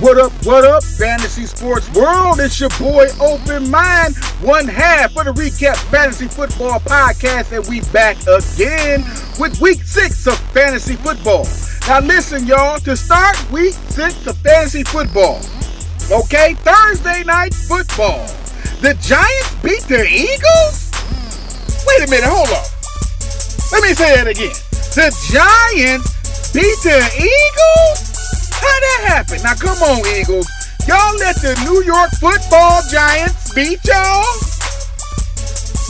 What up, fantasy sports world? It's your boy Open Mind, one half of the Recapp Fantasy Football Podcast, and we back again with week 6 of fantasy football. Now listen, y'all, to start week 6 of fantasy football, okay, Thursday night football. The Giants beat the Eagles? Wait a minute, hold on. Let me say that again. The Giants beat the Eagles? How that happened? Now come on, Eagles. Y'all let the New York football Giants beat y'all?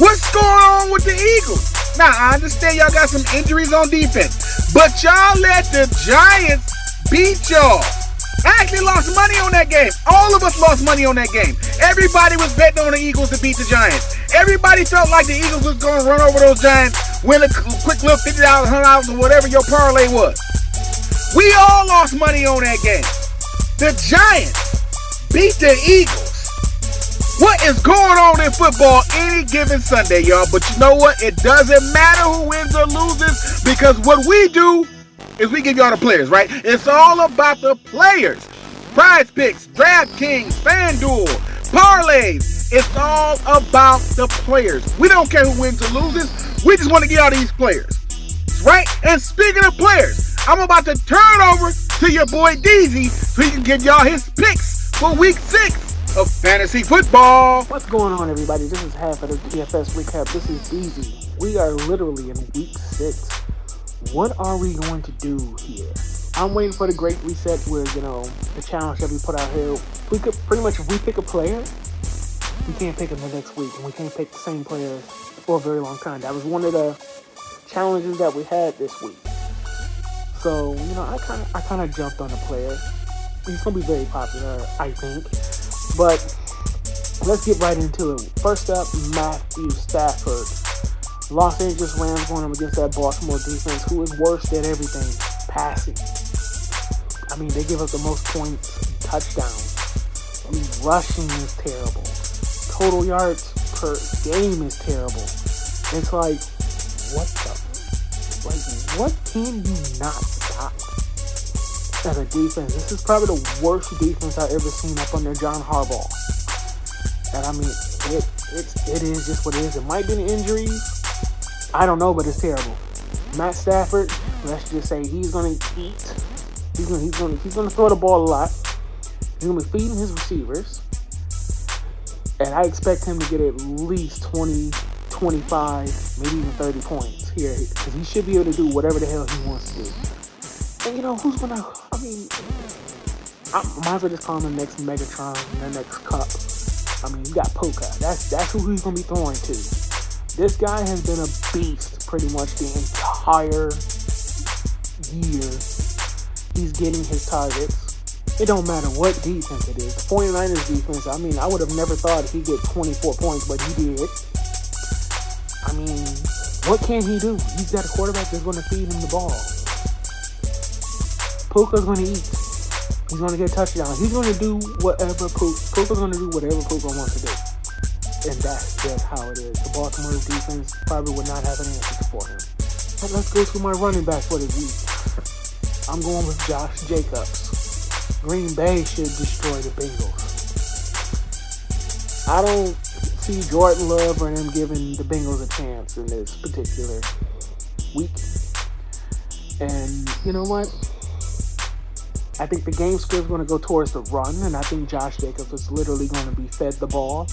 What's going on with the Eagles? Now, I understand y'all got some injuries on defense, but y'all let the Giants beat y'all. I actually lost money on that game. All of us lost money on that game. Everybody was betting on the Eagles to beat the Giants. Everybody felt like the Eagles was going to run over those Giants, win a quick little $50, $100, or whatever your parlay was. We all lost money on that game. The Giants beat the Eagles. What is going on in football any given Sunday, y'all? But you know what? It doesn't matter who wins or loses, because what we do is we give y'all the players, right? It's all about the players. Prizepicks, Draftkings, Fanduel, parlays. It's all about the players. We don't care who wins or loses. We just want to get all these players, right? And speaking of players, I'm about to turn over to your boy Deezy so he can give y'all his picks for week 6 of fantasy football. What's going on, everybody? This is half of the DFS Recap. This is Deezy. We are literally in week 6. What are we going to do here? I'm waiting for the great reset where, the challenge that we put out here. We could pretty much, if we pick a player, we can't pick him the next week, and we can't pick the same player for a very long time. That was one of the challenges that we had this week. So, I kind of jumped on the player. He's going to be very popular, I think. But let's get right into it. First up, Matthew Stafford. Los Angeles Rams going up against that Baltimore defense, who is worse at everything, passing. I mean, they give up the most points and touchdowns. I mean, rushing is terrible. Total yards per game is terrible. It's like, what can you not stop as a defense? This is probably the worst defense I've ever seen up under John Harbaugh. And I mean, it is just what it is. It might be an injuries. I don't know, but it's terrible. Matt Stafford, let's just say he's gonna eat. He's gonna throw the ball a lot. He's gonna be feeding his receivers. And I expect him to get at least 20, 25, maybe even 30 points here, because he should be able to do whatever the hell he wants to do. And who's gonna, I might as well just call him the next Megatron, the next Cup. I mean, you got Puka. That's who he's gonna be throwing to. This guy has been a beast pretty much the entire year. He's getting his targets. It don't matter what defense it is. The 49ers defense, I mean, I would have never thought he'd get 24 points, but he did. I mean, what can he do? He's got a quarterback that's going to feed him the ball. Puka's going to eat. He's going to get touchdowns. He's going to do whatever Puka's going to do whatever Puka wants to do. And that's just how it is. The Baltimore defense probably would not have an answer for him. But let's go to my running back for the week. I'm going with Josh Jacobs. Green Bay should destroy the Bengals. I don't see Jordan Love or them giving the Bengals a chance in this particular week. And you know what? I think the game script is going to go towards the run, and I think Josh Jacobs is literally going to be fed the ball,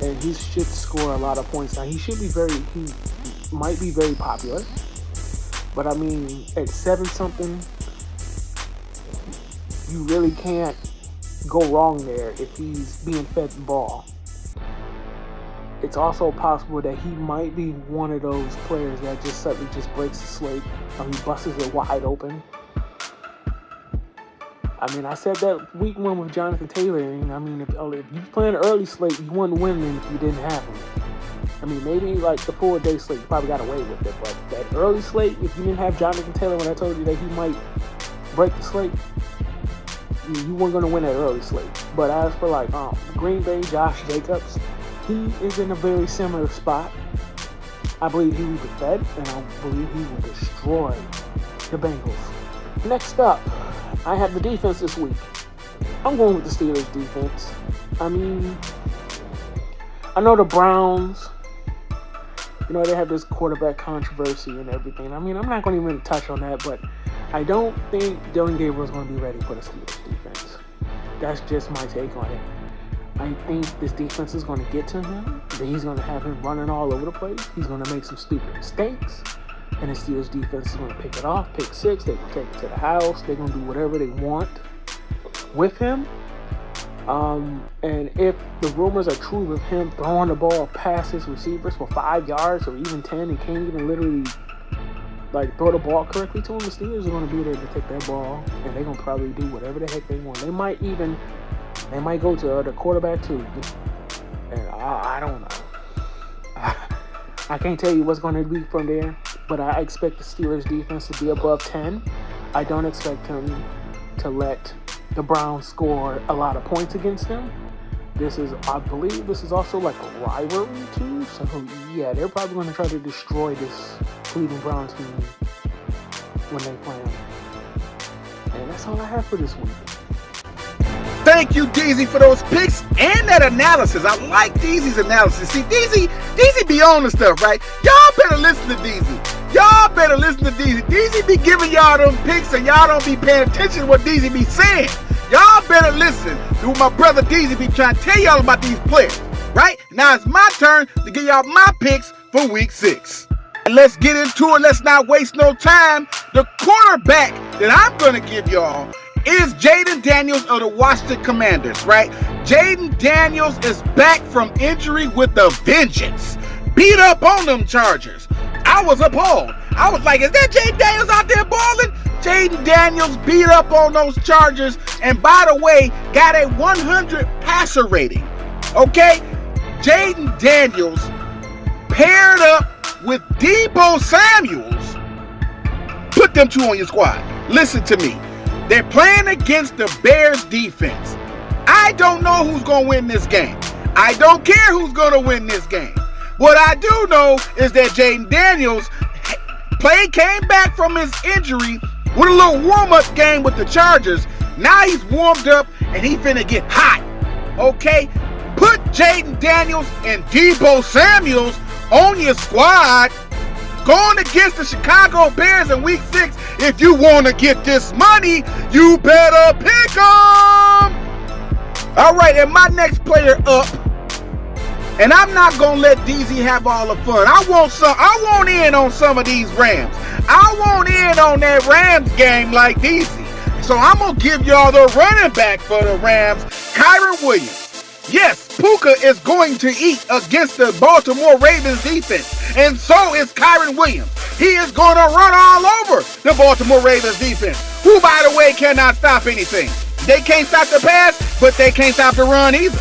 and he should score a lot of points. Now, he might be very popular, but I mean, at 7-something, you really can't go wrong there if he's being fed the ball. It's also possible that he might be one of those players that just suddenly just breaks the slate, or he busts it wide open. I mean, I said that week 1 with Jonathan Taylor, and I mean, if you playing an early slate, you wouldn't win if you didn't have him. I mean, maybe like the 4-day slate, you probably got away with it, but that early slate, if you didn't have Jonathan Taylor when I told you that he might break the slate, you weren't going to win that early slate. But as for like Green Bay, Josh Jacobs, he is in a very similar spot. I believe he will be fed, and I believe he will destroy the Bengals. Next up, I have the defense this week. I'm going with the Steelers defense. I mean, I know the Browns, they have this quarterback controversy and everything. I mean, I'm not going to even touch on that, but I don't think Dylan Gabriel is going to be ready for the Steelers defense. That's just my take on it. I think this defense is going to get to him. He's going to have him running all over the place. He's going to make some stupid mistakes. And the Steelers defense is going to pick it off, pick six. They're going to take it to the house. They're going to do whatever they want with him. And if the rumors are true of him throwing the ball past his receivers for 5 yards or even 10 and can't even literally throw the ball correctly to him, the Steelers are going to be there to take that ball, and they're going to probably do whatever the heck they want. They might go to the quarterback too. And I don't know. I can't tell you what's going to be from there, but I expect the Steelers defense to be above 10. I don't expect him to let the Browns score a lot of points against them. I believe this is also like a rivalry too. So yeah, they're probably going to try to destroy this Cleveland Browns team when they play them. And that's all I have for this week. Thank you, Deezy, for those picks and that analysis. I like Deezy's analysis. See, Deezy be on the stuff, right? Y'all better listen to Deezy. Y'all better listen to Deezy. Deezy be giving y'all them picks and y'all don't be paying attention to what Deezy be saying. Y'all better listen to what my brother Deezy be trying to tell y'all about these players, right? Now it's my turn to give y'all my picks for week 6. And let's get into it. Let's not waste no time. The quarterback that I'm going to give y'all is Jaden Daniels of the Washington Commanders, right? Jaden Daniels is back from injury with a vengeance. Beat up on them Chargers. I was appalled. I was like, is that Jaden Daniels out there balling? Jaden Daniels beat up on those Chargers, and by the way, got a 100 passer rating. Okay? Jaden Daniels paired up with Deebo Samuels. Put them two on your squad. Listen to me. They're playing against the Bears defense. I don't know who's going to win this game. I don't care who's going to win this game. What I do know is that Jaden Daniels came back from his injury with a little warm-up game with the Chargers. Now he's warmed up and he finna get hot. Okay? Put Jaden Daniels and Deebo Samuels on your squad going against the Chicago Bears in week 6. If you want to get this money, you better pick them. All right, and my next player up, and I'm not going to let DZ have all the fun. I want in on some of these Rams. I want in on that Rams game like DZ. So I'm going to give y'all the running back for the Rams, Kyren Williams. Yes, Puka is going to eat against the Baltimore Ravens defense, and so is Kyren Williams. He is going to run all over the Baltimore Ravens defense, who, by the way, cannot stop anything. They can't stop the pass, but they can't stop the run either.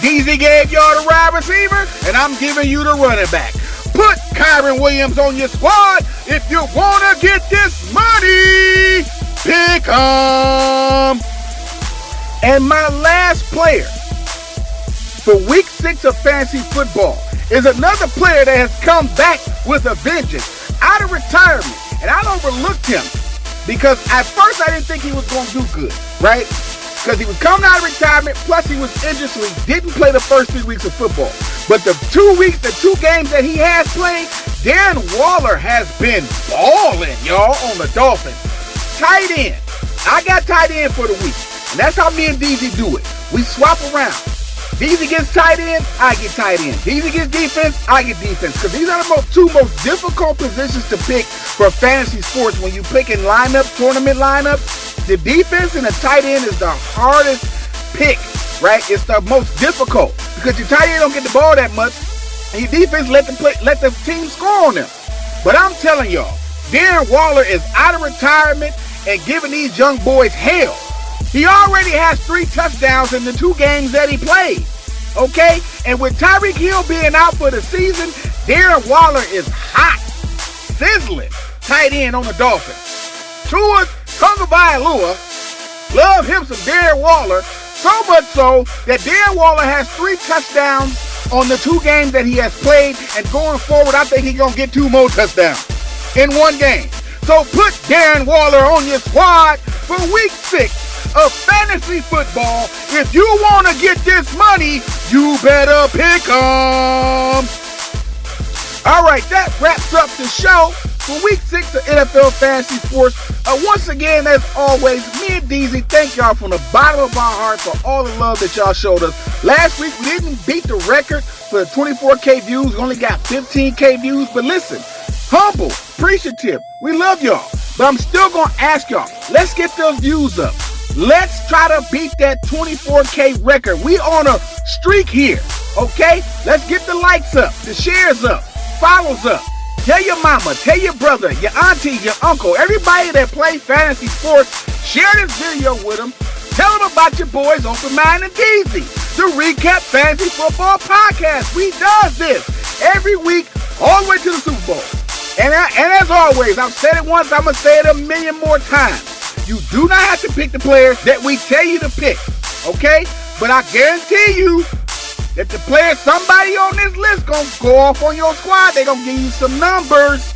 DZ gave y'all the wide receiver, and I'm giving you the running back. Put Kyren Williams on your squad if you want to get this money. Pick 'em. And my last player for week 6 of fantasy football is another player that has come back with a vengeance out of retirement. And I overlooked him because at first I didn't think he was going to do good, right? Because he was coming out of retirement, plus he was injured, so he didn't play the first 3 weeks of football. But the 2 games that he has played, Darren Waller has been balling, y'all, on the Dolphins. Tight end. I got tight end for the week. And that's how me and DZ do it. We swap around. DZ gets tight end, I get tight end. DZ gets defense, I get defense. Because these are the two most difficult positions to pick for fantasy sports. When you pick in lineups, tournament lineups, the defense and the tight end is the hardest pick, right? It's the most difficult because your tight end don't get the ball that much, and your defense let the team score on them. But I'm telling y'all, Darren Waller is out of retirement and giving these young boys hell. He already has 3 touchdowns in the 2 games that he played, okay? And with Tyreek Hill being out for the season, Darren Waller is hot, sizzling, tight end on the Dolphins. Tua Tagovailoa, love him some Darren Waller, so much so that Darren Waller has 3 touchdowns on the 2 games that he has played, and going forward, I think he's going to get 2 more touchdowns in 1 game. So put Darren Waller on your squad for week 6 of fantasy football. If you want to get this money, you better pick 'em. All right, that wraps up the show for week 6 of NFL Fantasy Sports. Once again, as always, me and Deezy, thank y'all from the bottom of our heart for all the love that y'all showed us. Last week, we didn't beat the record for the 24K views. We only got 15K views. But listen, humble, appreciative. We love y'all. But I'm still going to ask y'all, let's get those views up. Let's try to beat that 24K record. We on a streak here, okay? Let's get the likes up, the shares up, follows up. Tell your mama, tell your brother, your auntie, your uncle, everybody that play fantasy sports, share this video with them. Tell them about your boys, Open Mind and Deezy, the Recapp Fantasy Football Podcast. We does this every week all the way to the Super Bowl. And as always, I've said it once, I'm going to say it a million more times. You do not have to pick the players that we tell you to pick, okay? But I guarantee you, that the player, somebody on this list gonna go off on your squad. They gonna give you some numbers,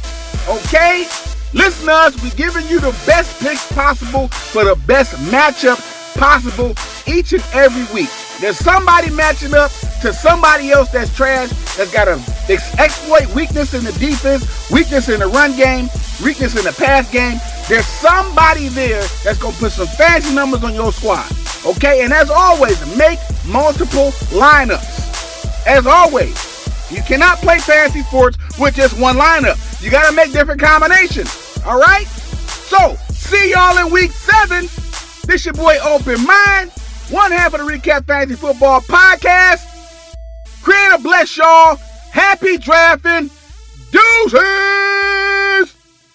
okay? Listen to us, we giving you the best picks possible for the best matchup possible each and every week. There's somebody matching up to somebody else that's trash, that's got to exploit weakness in the defense, weakness in the run game, weakness in the pass game. There's somebody there that's gonna put some fancy numbers on your squad. Okay, and as always, make multiple lineups. As always, you cannot play fantasy sports with just one lineup. You got to make different combinations. All right? So, see y'all in week 7. This your boy Open Mind, one half of the Recapp Fantasy Football Podcast. Creator bless y'all. Happy drafting.